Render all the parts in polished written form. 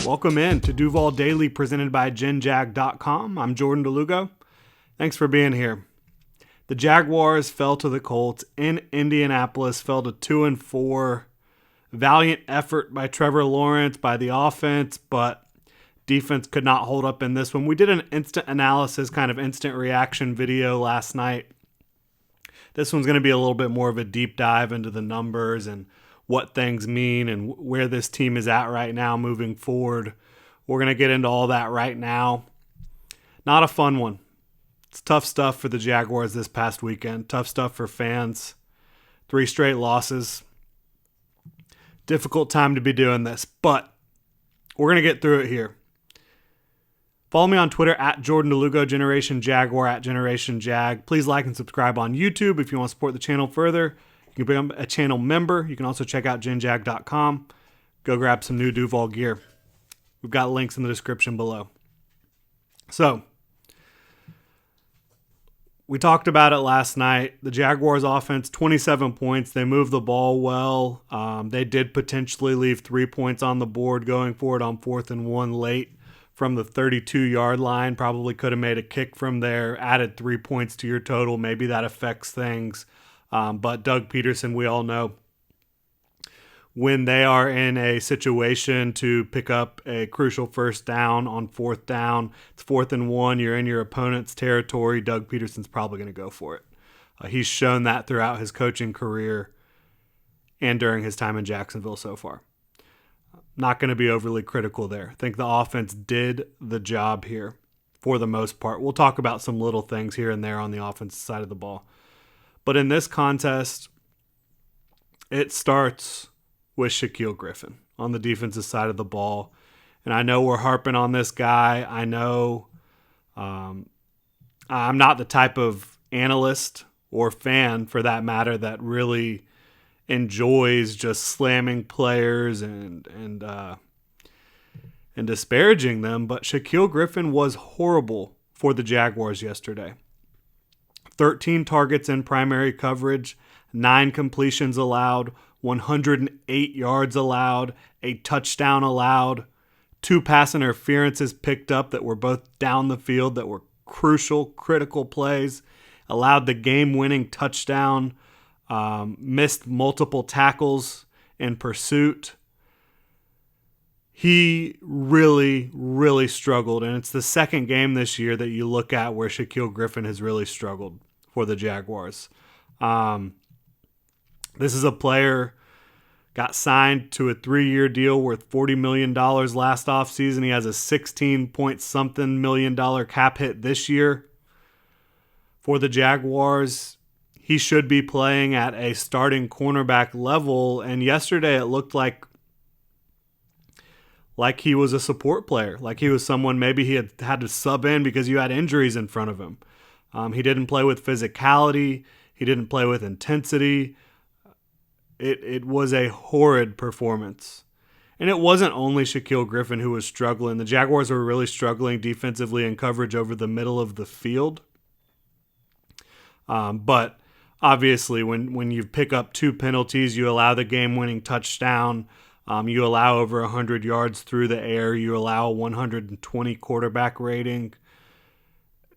Welcome in to Duval Daily presented by GenJag.com. I'm Jordan Lugo. Thanks for being here. The Jaguars fell to the Colts in Indianapolis, fell to 2-4. Valiant effort by Trevor Lawrence, by the offense, but defense could not hold up in this one. We did an instant analysis, kind of instant reaction video last night. This one's going to be a little bit more of a deep dive into the numbers and what things mean and where this team is at right now moving forward. We're going to get into all that right now. Not a fun one. It's tough stuff for the Jaguars this past weekend. Tough stuff for fans. 3 straight losses. Difficult time to be doing this, but we're going to get through it here. Follow me on Twitter at Jordan DeLugo, Generation Jaguar at Generation Jag. Please like and subscribe on YouTube if you want to support the channel further. You can become a channel member. You can also check out GenJag.com. Go grab some new Duval gear. We've got links in the description below. So, we talked about it last night. The Jaguars offense, 27 points. They moved the ball well. They did potentially leave 3 points on the board going forward on 4th and 1 late from the 32-yard line. Probably could have made a kick from there, added 3 points to your total. Maybe that affects things. But Doug Peterson, we all know, when they are in a situation to pick up a crucial first down on 4th down, it's 4th and 1, you're in your opponent's territory, Doug Peterson's probably going to go for it. He's shown that throughout his coaching career and during his time in Jacksonville so far. Not going to be overly critical there. I think the offense did the job here for the most part. We'll talk about some little things here and there on the offensive side of the ball. But in this contest, it starts with Shaquill Griffin on the defensive side of the ball. And I know we're harping on this guy. I know I'm not the type of analyst or fan, for that matter, that really enjoys just slamming players and disparaging them. But Shaquill Griffin was horrible for the Jaguars yesterday. 13 targets in primary coverage, 9 completions allowed, 108 yards allowed, a touchdown allowed, 2 pass interferences picked up that were both down the field that were crucial, critical plays, allowed the game-winning touchdown, missed multiple tackles in pursuit. He really, really struggled, and it's the second game this year that you look at where Shaquill Griffin has really struggled for the Jaguars. This is a player got signed to a 3-year deal worth $40 million last offseason. He has a 16-point-something million dollar cap hit this year for the Jaguars. He should be playing at a starting cornerback level, and yesterday it looked like he was a support player, like he was someone maybe he had to sub in because you had injuries in front of him. He didn't play with physicality. He didn't play with intensity. It was a horrid performance. And it wasn't only Shaquill Griffin who was struggling. The Jaguars were really struggling defensively in coverage over the middle of the field. But obviously when you pick up 2 penalties, you allow the game-winning touchdown. You allow over 100 yards through the air. You allow a 120 quarterback rating.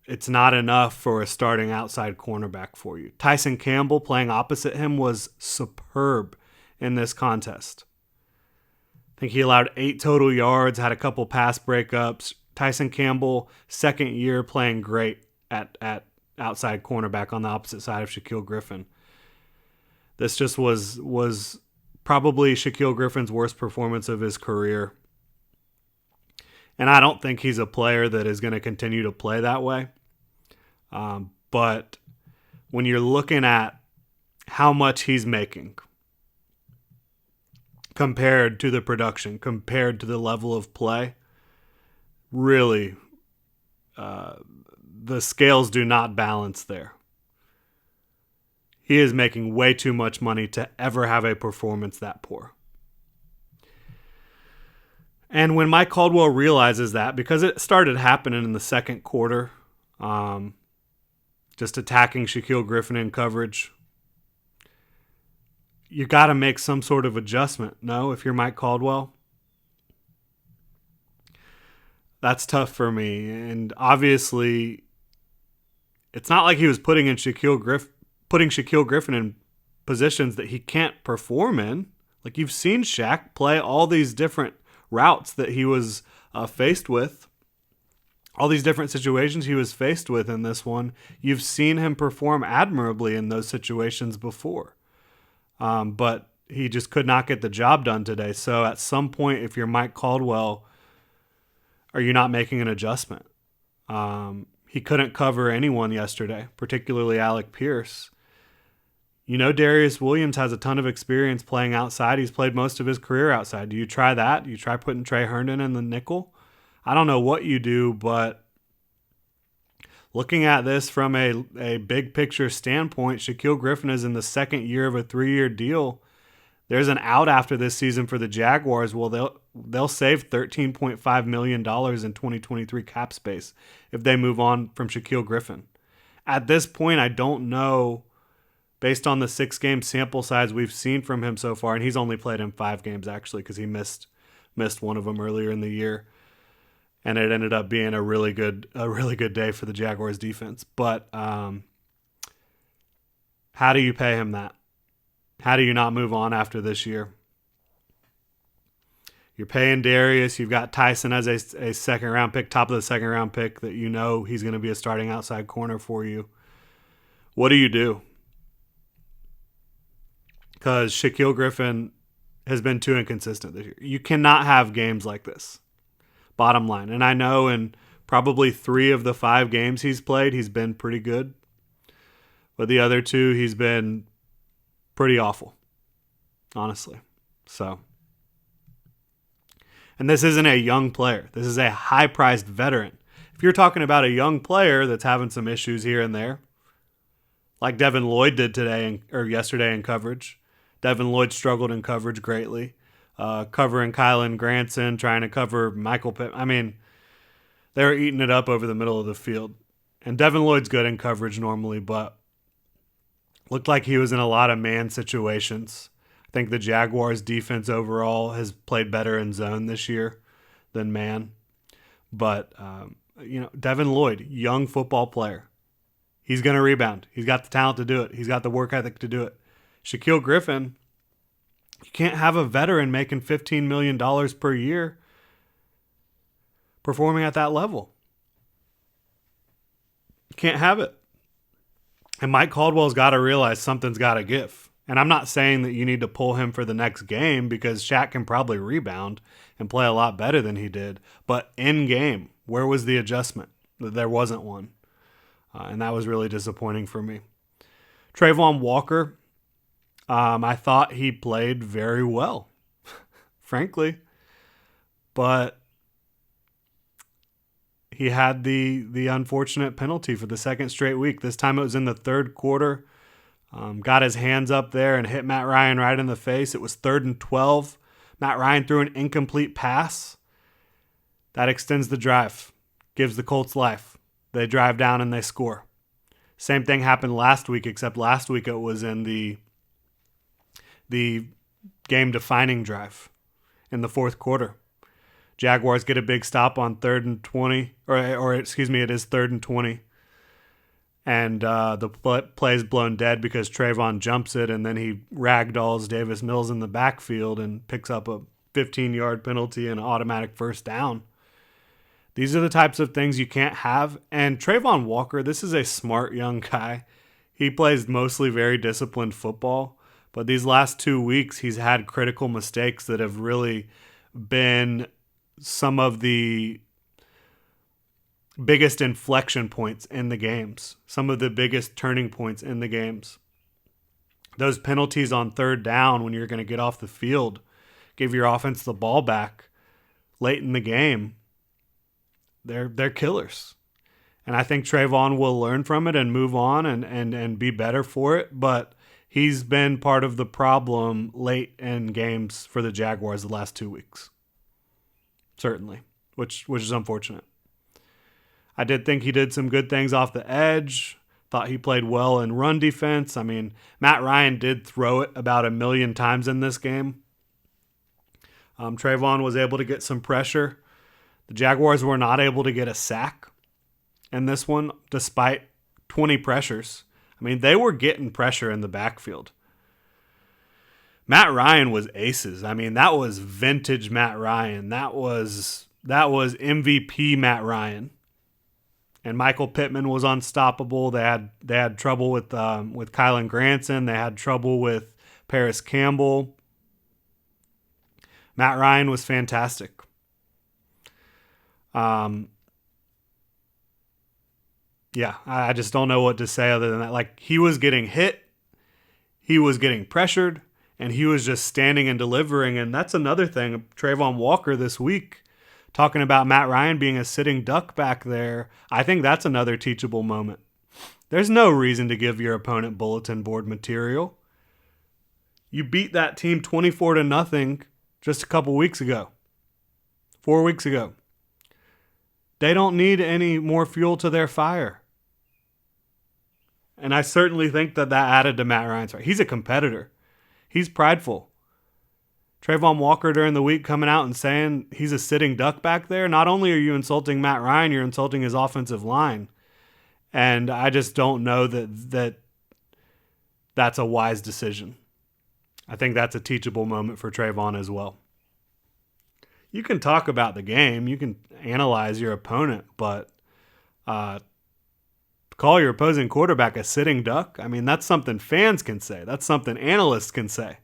It's not enough for a starting outside cornerback for you. Tyson Campbell playing opposite him was superb in this contest. I think he allowed 8 total yards, had a couple pass breakups. Tyson Campbell, second year, playing great at outside cornerback on the opposite side of Shaquill Griffin. This just was probably Shaquill Griffin's worst performance of his career. And I don't think he's a player that is going to continue to play that way. But when you're looking at how much he's making compared to the production, compared to the level of play, really, the scales do not balance there. He is making way too much money to ever have a performance that poor. And when Mike Caldwell realizes that, because it started happening in the second quarter, just attacking Shaquill Griffin in coverage, you got to make some sort of adjustment, no, if you're Mike Caldwell? That's tough for me. And obviously, it's not like he was putting Shaquille Griffin in positions that he can't perform in. Like, you've seen Shaq play all these different routes that he was faced with, all these different situations he was faced with in this one. You've seen him perform admirably in those situations before. But he just could not get the job done today. So at some point, if you're Mike Caldwell, are you not making an adjustment? He couldn't cover anyone yesterday, particularly Alec Pierce. You know, Darius Williams has a ton of experience playing outside. He's played most of his career outside. Do you try that? Do you try putting Trey Herndon in the nickel? I don't know what you do, but looking at this from a big picture standpoint, Shaquille Griffin is in the second year of a 3-year deal. There's an out after this season for the Jaguars. Well, they'll save $13.5 million in 2023 cap space if they move on from Shaquille Griffin. At this point, I don't know, based on the 6-game sample size we've seen from him so far, and he's only played in 5 games actually because he missed one of them earlier in the year, and it ended up being a really good day for the Jaguars defense. But how do you pay him that? How do you not move on after this year? You're paying Darius. You've got Tyson as a second-round pick, top of the second-round pick that you know he's going to be a starting outside corner for you. What do you do? Because Shaquille Griffin has been too inconsistent this year. You cannot have games like this, bottom line. And I know in probably 3 of the 5 games he's played, he's been pretty good. But the other 2, he's been pretty awful, honestly. So, and this isn't a young player. This is a high-priced veteran. If you're talking about a young player that's having some issues here and there, like Devin Lloyd did yesterday in coverage, Devin Lloyd struggled in coverage greatly, covering Kylan Granson, trying to cover Michael Pitt. I mean, they were eating it up over the middle of the field. And Devin Lloyd's good in coverage normally, but looked like he was in a lot of man situations. I think the Jaguars' defense overall has played better in zone this year than man. But, Devin Lloyd, young football player. He's going to rebound. He's got the talent to do it. He's got the work ethic to do it. Shaquille Griffin, you can't have a veteran making $15 million per year performing at that level. You can't have it. And Mike Caldwell's got to realize something's got to give. And I'm not saying that you need to pull him for the next game because Shaq can probably rebound and play a lot better than he did. But in game, where was the adjustment? There wasn't one. And that was really disappointing for me. Trayvon Walker, I thought he played very well, frankly. But he had the unfortunate penalty for the second straight week. This time it was in the third quarter. Got his hands up there and hit Matt Ryan right in the face. It was 3rd and 12. Matt Ryan threw an incomplete pass. That extends the drive. Gives the Colts life. They drive down and they score. Same thing happened last week, except last week it was in the game-defining drive in the fourth quarter. Jaguars get a big stop on 3rd and 20, it is 3rd and 20. And the play's blown dead because Trayvon jumps it, and then he ragdolls Davis Mills in the backfield and picks up a 15-yard penalty and an automatic first down. These are the types of things you can't have. And Trayvon Walker, this is a smart young guy. He plays mostly very disciplined football, but these last 2 weeks he's had critical mistakes that have really been some of the biggest inflection points in the games, some of the biggest turning points in the games. Those penalties on 3rd down when you're going to get off the field, give your offense the ball back late in the game, they're killers. And I think Trayvon will learn from it and move on and be better for it, but he's been part of the problem late in games for the Jaguars the last 2 weeks. Certainly, which is unfortunate. I did think he did some good things off the edge. Thought he played well in run defense. I mean, Matt Ryan did throw it about 1 million times in this game. Trayvon was able to get some pressure. The Jaguars were not able to get a sack in this one despite 20 pressures. I mean, they were getting pressure in the backfield. Matt Ryan was aces. I mean, that was vintage Matt Ryan. That was MVP Matt Ryan. And Michael Pittman was unstoppable. They had trouble with Kylan Granson. They had trouble with Paris Campbell. Matt Ryan was fantastic. Yeah, I just don't know what to say other than that. Like, he was getting hit, he was getting pressured, and he was just standing and delivering. And that's another thing. Trayvon Walker this week talking about Matt Ryan being a sitting duck back there. I think that's another teachable moment. There's no reason to give your opponent bulletin board material. You beat that team 24-0 just a couple weeks ago. 4 weeks ago. They don't need any more fuel to their fire. And I certainly think that added to Matt Ryan's fight. He's a competitor. He's prideful. Trayvon Walker during the week coming out and saying he's a sitting duck back there. Not only are you insulting Matt Ryan, you're insulting his offensive line. And I just don't know that that's a wise decision. I think that's a teachable moment for Trayvon as well. You can talk about the game. You can analyze your opponent, but call your opposing quarterback a sitting duck? I mean, that's something fans can say. That's something analysts can say.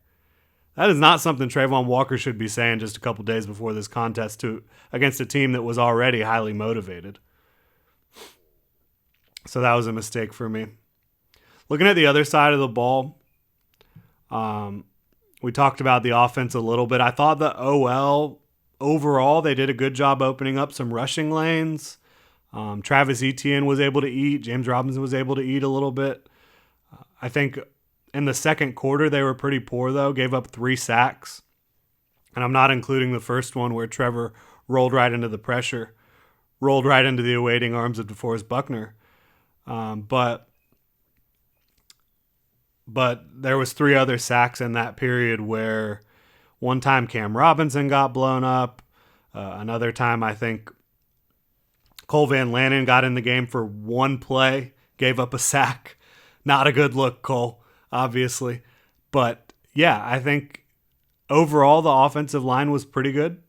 That is not something Trayvon Walker should be saying just a couple days before this contest against a team that was already highly motivated. So that was a mistake for me. Looking at the other side of the ball, we talked about the offense a little bit. I thought the OL, overall, they did a good job opening up some rushing lanes. Travis Etienne was able to eat. James Robinson was able to eat a little bit. I think in the second quarter, they were pretty poor, though. Gave up 3 sacks. And I'm not including the first one where Trevor rolled right into the pressure, rolled right into the awaiting arms of DeForest Buckner. But there was 3 other sacks in that period where one time Cam Robinson got blown up. Another time, I think Cole Van Lannon got in the game for 1 play, gave up a sack. Not a good look, Cole, obviously. But yeah, I think overall the offensive line was pretty good.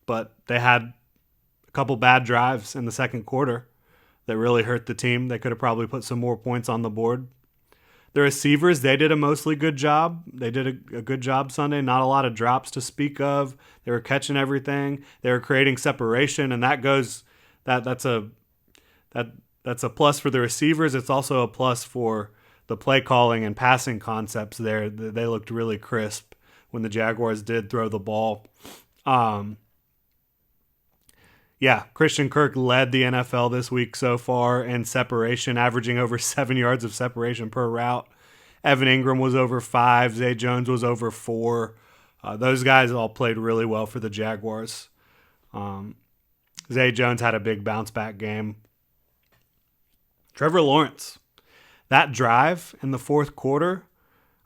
But they had a couple bad drives in the second quarter that really hurt the team. They could have probably put some more points on the board. The receivers, they did a mostly good job. They did a good job Sunday. Not a lot of drops to speak of. They were catching everything. They were creating separation, and that's a plus for the receivers. It's also a plus for the play calling and passing concepts there. They looked really crisp when the Jaguars did throw the ball. Yeah, Christian Kirk led the NFL this week so far in separation, averaging over 7 yards of separation per route. Evan Ingram was over 5. Zay Jones was over 4. Those guys all played really well for the Jaguars. Zay Jones had a big bounce-back game. Trevor Lawrence, that drive in the fourth quarter,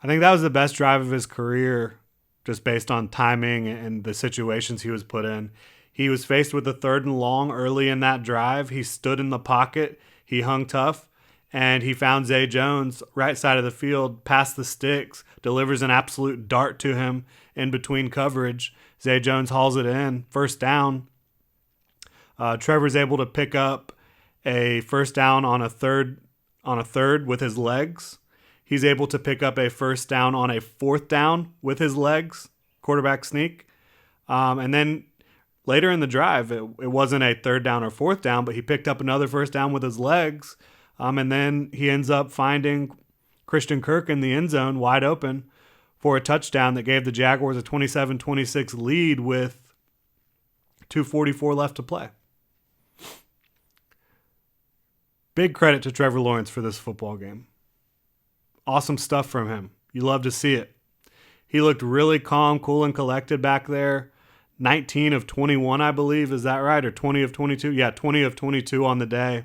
I think that was the best drive of his career just based on timing and the situations he was put in. He was faced with a 3rd and long early in that drive. He stood in the pocket. He hung tough, and he found Zay Jones right side of the field, past the sticks, delivers an absolute dart to him in between coverage. Zay Jones hauls it in, first down. Trevor's able to pick up a first down on a third with his legs. He's able to pick up a first down on a 4th down with his legs, quarterback sneak. And then later in the drive, it wasn't a 3rd down or 4th down, but he picked up another first down with his legs. And then he ends up finding Christian Kirk in the end zone wide open for a touchdown that gave the Jaguars a 27-26 lead with 2:44 left to play. Big credit to Trevor Lawrence for this football game. Awesome stuff from him. You love to see it. He looked really calm, cool, and collected back there. 19 of 21, I believe. Is that right? Or 20 of 22? Yeah, 20 of 22 on the day.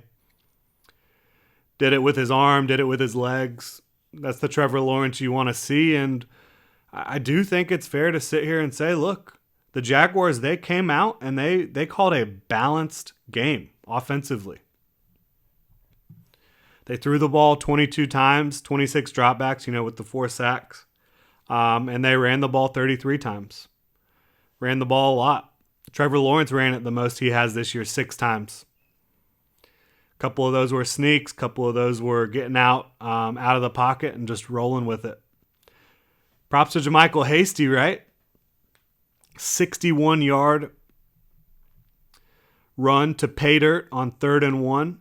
Did it with his arm, did it with his legs. That's the Trevor Lawrence you want to see. And I do think it's fair to sit here and say, look, The Jaguars, they came out and they called a balanced game offensively. They threw the ball 22 times, 26 dropbacks, with the 4 sacks. And they ran the ball 33 times. Ran the ball a lot. Trevor Lawrence ran it the most he has this year, 6 times. A couple of those were sneaks. A couple of those were getting out of the pocket and just rolling with it. Props to JaMycal Hasty, right? 61-yard run to pay dirt on 3rd and 1.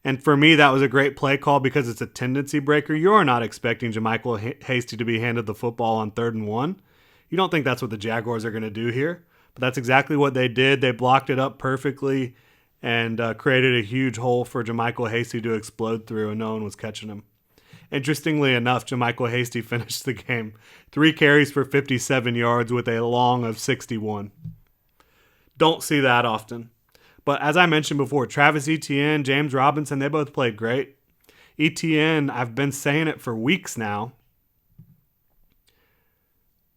And for me, that was a great play call because it's a tendency breaker. You're not expecting JaMycal Hasty to be handed the football on 3rd and 1. You don't think that's what the Jaguars are going to do here. But that's exactly what they did. They blocked it up perfectly and created a huge hole for JaMycal Hasty to explode through, and no one was catching him. Interestingly enough, JaMycal Hasty finished the game 3 carries for 57 yards with a long of 61. Don't see that often. But as I mentioned before, Travis Etienne, James Robinson, they both played great. Etienne, I've been saying it for weeks now.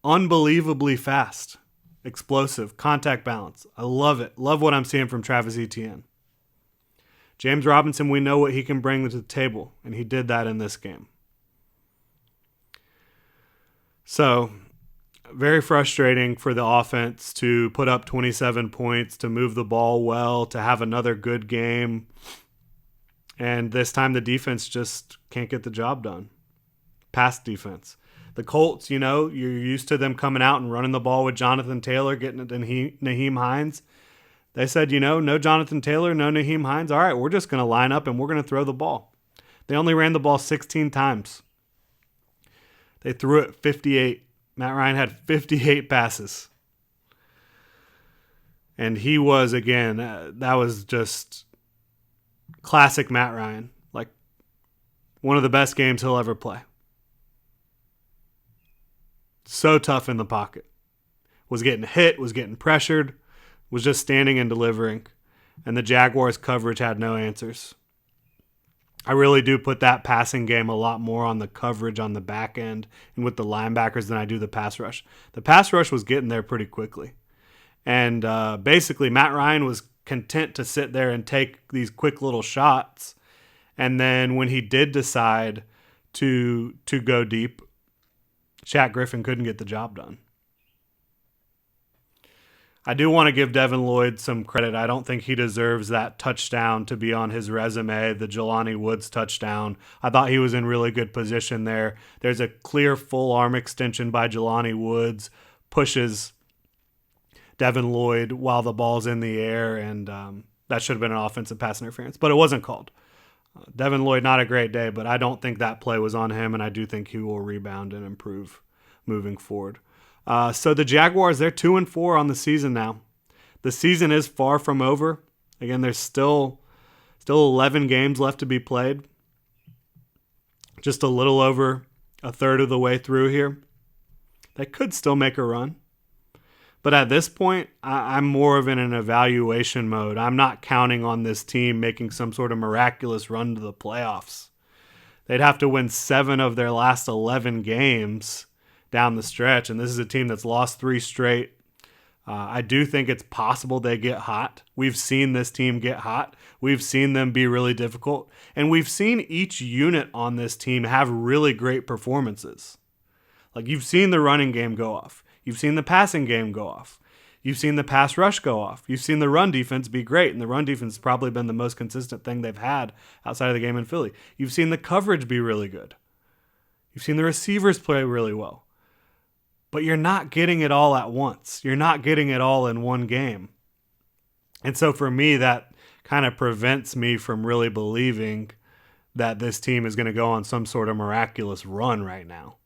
Unbelievably fast, explosive, contact balance. I love it. Love what I'm seeing from Travis Etienne. James Robinson, we know what he can bring to the table, and he did that in this game. So, very frustrating for the offense to put up 27 points, to move the ball well, to have another good game. And this time the defense just can't get the job done. Pass defense. The Colts, you're used to them coming out and running the ball with Jonathan Taylor, getting it to Nyheim Hines. They said, no Jonathan Taylor, no Nyheim Hines. All right, we're just going to line up and we're going to throw the ball. They only ran the ball 16 times. They threw it 58. Matt Ryan had 58 passes. And he was, again, that was just classic Matt Ryan. Like, one of the best games he'll ever play. So tough in the pocket. Was getting hit, was getting pressured, was just standing and delivering. And the Jaguars' coverage had no answers. I really do put that passing game a lot more on the coverage on the back end and with the linebackers than I do the pass rush. The pass rush was getting there pretty quickly. And basically, Matt Ryan was content to sit there and take these quick little shots. And then when he did decide to go deep, Shaq Griffin couldn't get the job done. I do want to give Devin Lloyd some credit. I don't think he deserves that touchdown to be on his resume, the Jelani Woods touchdown. I thought he was in really good position there. There's a clear full arm extension by Jelani Woods, pushes Devin Lloyd while the ball's in the air, and that should have been an offensive pass interference, but it wasn't called. Devin Lloyd, not a great day, but I don't think that play was on him, and I do think he will rebound and improve moving forward. So the Jaguars, they're 2-4 on the season now. The season is far from over. Again, there's still 11 games left to be played. Just a little over a third of the way through here. They could still make a run. But at this point, I'm more of in an evaluation mode. I'm not counting on this team making some sort of miraculous run to the playoffs. They'd have to win 7 of their last 11 games down the stretch, and this is a team that's lost 3 straight. I do think it's possible they get hot. We've seen this team get hot. We've seen them be really difficult, and we've seen each unit on this team have really great performances. Like, you've seen the running game go off. You've seen the passing game go off. You've seen the pass rush go off. You've seen the run defense be great, and the run defense has probably been the most consistent thing they've had outside of the game in Philly. You've seen the coverage be really good. You've seen the receivers play really well. But you're not getting it all at once. You're not getting it all in one game. And so for me, that kind of prevents me from really believing that this team is going to go on some sort of miraculous run right now.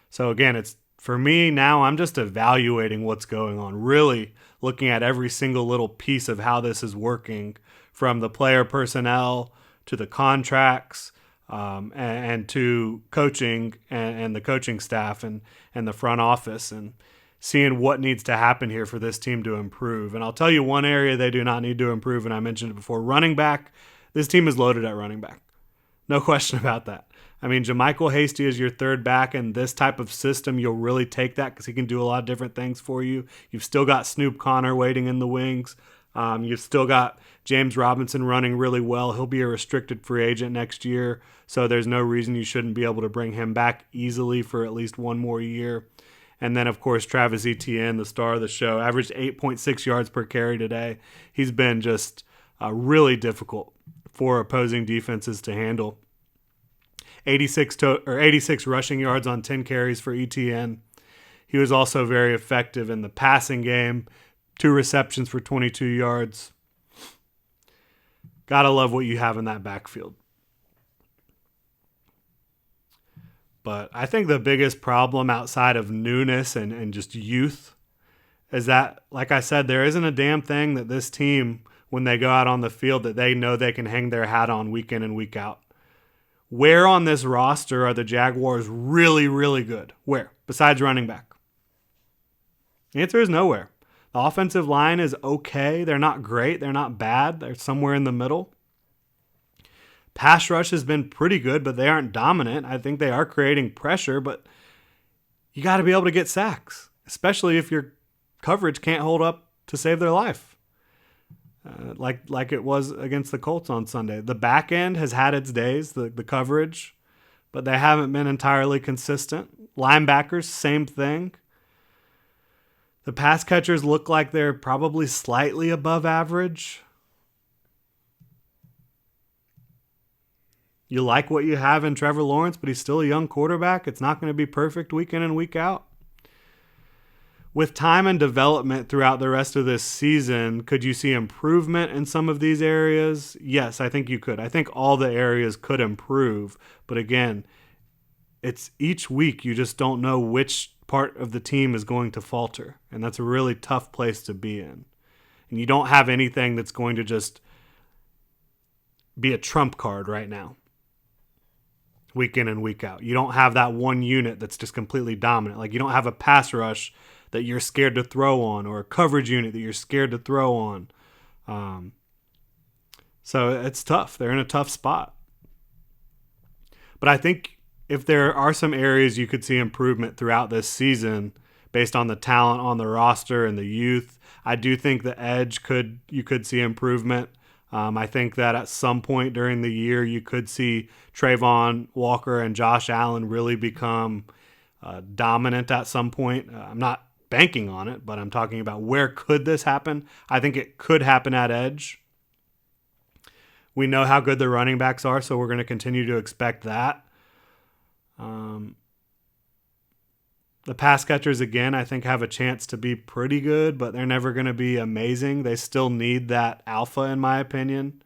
So again, it's for me now, I'm just evaluating what's going on, really looking at every single little piece of how this is working, from the player personnel to the contracts, and to coaching and the coaching staff and the front office, and seeing what needs to happen here for this team to improve. And I'll tell you one area they do not need to improve, and I mentioned it before, running back. This team is loaded at running back. No question about that. I mean, JaMychal Hasty is your third back in this type of system. You'll really take that because he can do a lot of different things for you. You've still got Snoop Connor waiting in the wings. You've still got James Robinson running really well. He'll be a restricted free agent next year, so there's no reason you shouldn't be able to bring him back easily for at least one more year. And then, of course, Travis Etienne, the star of the show, averaged 8.6 yards per carry today. He's been just really difficult for opposing defenses to handle. 86 rushing yards on 10 carries for Etienne. He was also very effective in the passing game. 2 receptions for 22 yards. Gotta love what you have in that backfield. But I think the biggest problem outside of newness and just youth is that, like I said, there isn't a damn thing that this team, when they go out on the field, that they know they can hang their hat on week in and week out. Where on this roster are the Jaguars really, really good? Where? Besides running back? The answer is nowhere. The offensive line is okay. They're not great. They're not bad. They're somewhere in the middle. Pass rush has been pretty good, but they aren't dominant. I think they are creating pressure, but you got to be able to get sacks, especially if your coverage can't hold up to save their life. Like it was against the Colts on Sunday. The back end has had its days, the coverage, but they haven't been entirely consistent. Linebackers, same thing. The pass catchers look like they're probably slightly above average. You like what you have in Trevor Lawrence, but he's still a young quarterback. It's not going to be perfect week in and week out. With time and development throughout the rest of this season, could you see improvement in some of these areas? Yes, I think you could. I think all the areas could improve. But again, it's each week you just don't know which part of the team is going to falter. And that's a really tough place to be in. And you don't have anything that's going to just be a trump card right now, week in and week out. You don't have that one unit that's just completely dominant. Like, you don't have a pass rush that you're scared to throw on, or a coverage unit that you're scared to throw on. So it's tough. They're in a tough spot. But I think if there are some areas you could see improvement throughout this season based on the talent on the roster and the youth, I do think the edge you could see improvement. I think that at some point during the year you could see Trayvon Walker and Josh Allen really become dominant at some point. I'm not banking on it, but I'm talking about where could this happen. I think it could happen at edge. We know how good the running backs are, so we're going to continue to expect that. The pass catchers, again, I think have a chance to be pretty good, but they're never going to be amazing. They still need that alpha, in my opinion.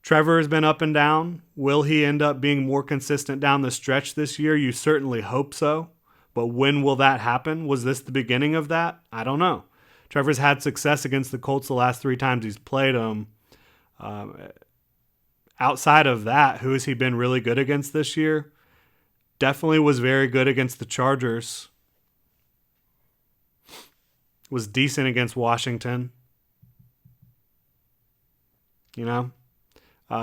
Trevor has been up and down. Will he end up being more consistent down the stretch this year? You certainly hope so. But when will that happen? Was this the beginning of that? I don't know. Trevor's had success against the Colts the last 3 times he's played them. Outside of that, who has he been really good against this year? Definitely was very good against the Chargers. Was decent against Washington. You know?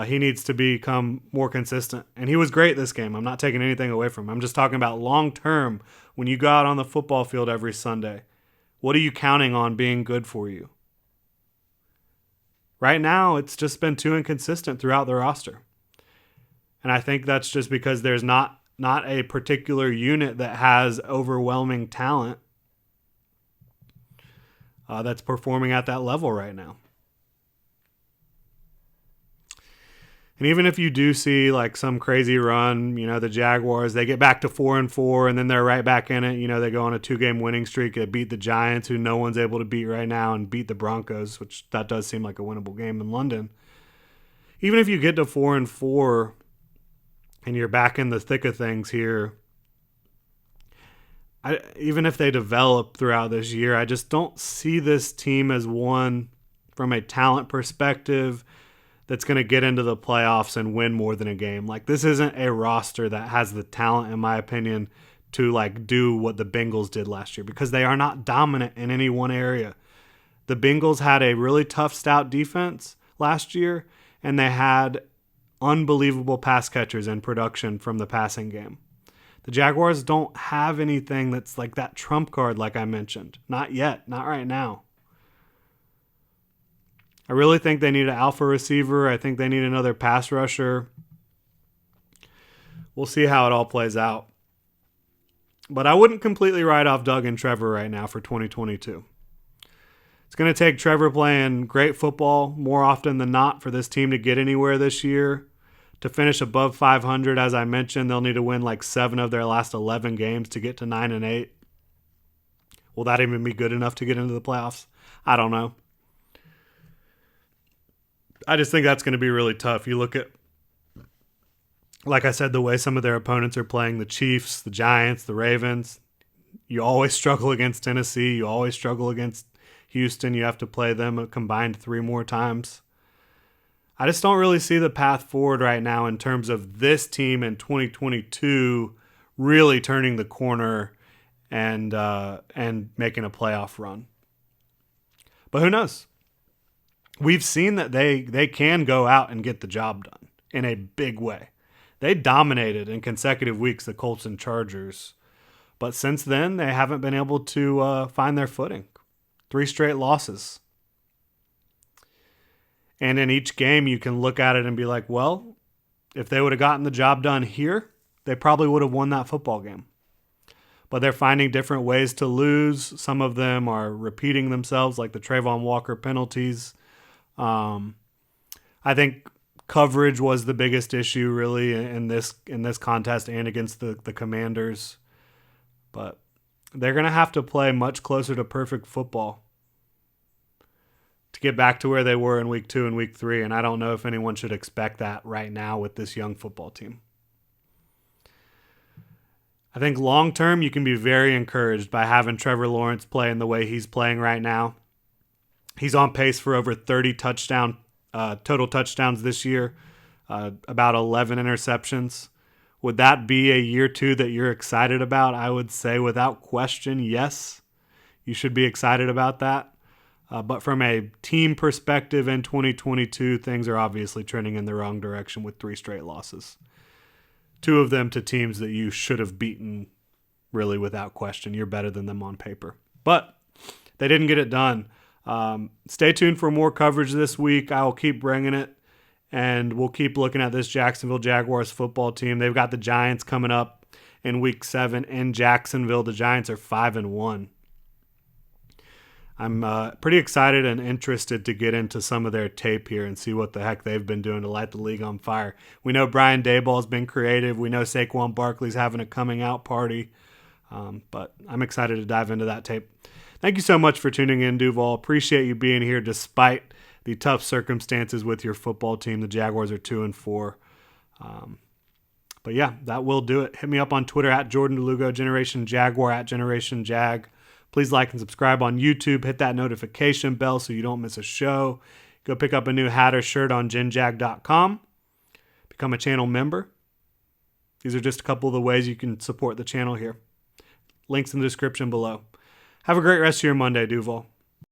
He needs to become more consistent. And he was great this game. I'm not taking anything away from him. I'm just talking about long-term, when you go out on the football field every Sunday. What are you counting on being good for you? Right now, it's just been too inconsistent throughout the roster. And I think that's just because there's not a particular unit that has overwhelming talent that's performing at that level right now. And even if you do see like some crazy run, the Jaguars, they get back to 4-4 and then they're right back in it. They go on a 2-game winning streak. They beat the Giants, who no one's able to beat right now, and beat the Broncos, which that does seem like a winnable game in London. Even if you get to 4-4 and you're back in the thick of things here, even if they develop throughout this year, I just don't see this team as one from a talent perspective that's going to get into the playoffs and win more than a game. Like, this isn't a roster that has the talent, in my opinion, to like do what the Bengals did last year, because they are not dominant in any one area. The Bengals had a really tough, stout defense last year, and they had unbelievable pass catchers and production from the passing game. The Jaguars don't have anything that's like that trump card like I mentioned. Not yet. Not right now. I really think they need an alpha receiver. I think they need another pass rusher. We'll see how it all plays out. But I wouldn't completely write off Doug and Trevor right now for 2022. It's going to take Trevor playing great football more often than not for this team to get anywhere this year. To finish above 500, as I mentioned, they'll need to win like 7 of their last 11 games to get to 9-8. Will that even be good enough to get into the playoffs? I don't know. I just think that's going to be really tough. You look at, like I said, the way some of their opponents are playing, the Chiefs, the Giants, the Ravens. You always struggle against Tennessee. You always struggle against Houston. You have to play them a combined 3 more times. I just don't really see the path forward right now in terms of this team in 2022 really turning the corner and making a playoff run. But who knows? We've seen that they can go out and get the job done in a big way. They dominated in consecutive weeks the Colts and Chargers. But since then, they haven't been able to find their footing. 3 straight losses. And in each game, you can look at it and be like, well, if they would have gotten the job done here, they probably would have won that football game. But they're finding different ways to lose. Some of them are repeating themselves, like the Trayvon Walker penalties. I think coverage was the biggest issue, really, in this contest and against the Commanders. But they're going to have to play much closer to perfect football to get back to where they were in week 2 and week 3, and I don't know if anyone should expect that right now with this young football team. I think long term you can be very encouraged by having Trevor Lawrence playing the way he's playing right now. He's on pace for over 30 total touchdowns this year, about 11 interceptions. Would that be a year 2 that you're excited about? I would say without question, yes. You should be excited about that. But from a team perspective in 2022, things are obviously trending in the wrong direction with 3 straight losses. 2 of them to teams that you should have beaten, really without question. You're better than them on paper. But they didn't get it done. Stay tuned for more coverage this week. I will keep bringing it, and we'll keep looking at this Jacksonville Jaguars football team. They've got the Giants coming up in week 7 in Jacksonville. The Giants are 5-1. I'm pretty excited and interested to get into some of their tape here and see what the heck they've been doing to light the league on fire. We know Brian Daboll's been creative. We know Saquon Barkley's having a coming out party. But I'm excited to dive into that tape. Thank you so much for tuning in, Duval. Appreciate you being here despite the tough circumstances with your football team. The Jaguars are 2-4. But yeah, that will do it. Hit me up on Twitter at Jordan Lugo, Generation Jaguar at Generation Jag. Please like and subscribe on YouTube. Hit that notification bell so you don't miss a show. Go pick up a new hat or shirt on genjag.com. Become a channel member. These are just a couple of the ways you can support the channel here. Links in the description below. Have a great rest of your Monday, Duval.